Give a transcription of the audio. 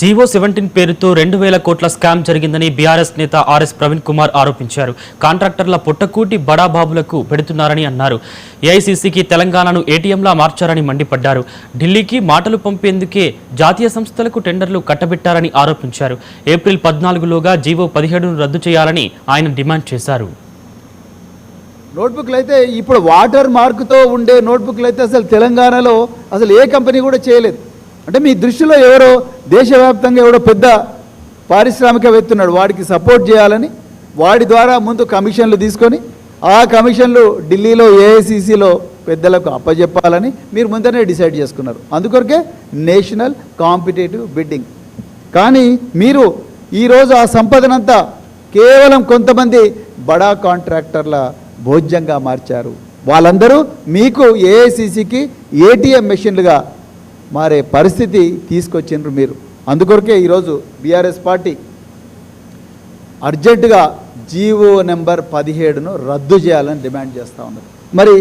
GO 17 పేరుతో 2,000 కోట్ల scam జరిగిందని బీఆర్ఎస్ నేత ఆర్ఎస్ ప్రవీణ్ కుమార్ ఆరోపించారు. కాంట్రాక్టర్ల పుట్టకూటి బడాబాబులకు పెడుతున్నారని అన్నారు. ఏఐసీసీకి తెలంగాణను ఏటీఎంలా మార్చారని మండిపడ్డారు. ఢిల్లీకి మాటలు పంపేందుకే జాతీయ సంస్థలకు టెండర్లు కట్టబెట్టారని ఆరోపించారు. ఏప్రిల్ 14లోగా జీవో 17ను రద్దు చేయాలని ఆయన డిమాండ్ చేశారు. నోట్బుక్లు అయితే ఇప్పుడు వాటర్ మార్కుతో ఉండే నోట్బుక్లు అయితే అసలు తెలంగాణలో అసలు ఏ కంపెనీ కూడా చేయలేదు. అంటే మీ దృష్టిలో ఎవరో దేశవ్యాప్తంగా ఎవడో పెద్ద పారిశ్రామికవేత్త ఉన్నాడు, వాడికి సపోర్ట్ చేయాలని వాడి ద్వారా ముందు కమిషన్లు తీసుకొని ఆ కమిషన్లు ఢిల్లీలో ఏఐసీసీలో పెద్దలకు అప్పజెప్పాలని మీరు ముందరే డిసైడ్ చేసుకున్నారు. అందుకొరకే నేషనల్ కాంపిటేటివ్ బిడ్డింగ్. కానీ మీరు ఈరోజు ఆ సంపదనంతా కేవలం కొంతమంది బడా కాంట్రాక్టర్ల భోజ్యంగా మార్చారు. వాళ్ళందరూ మీకు ఏఐసీసీకి ఏటీఎం మెషిన్లుగా మారే పరిస్థితి తీసుకొచ్చిండ్రు మీరు. అందుకొరకే ఈరోజు బీఆర్ఎస్ పార్టీ అర్జెంటుగా జీవో నెంబర్ 17ను రద్దు చేయాలని డిమాండ్ చేస్తూ ఉన్నారు. మరి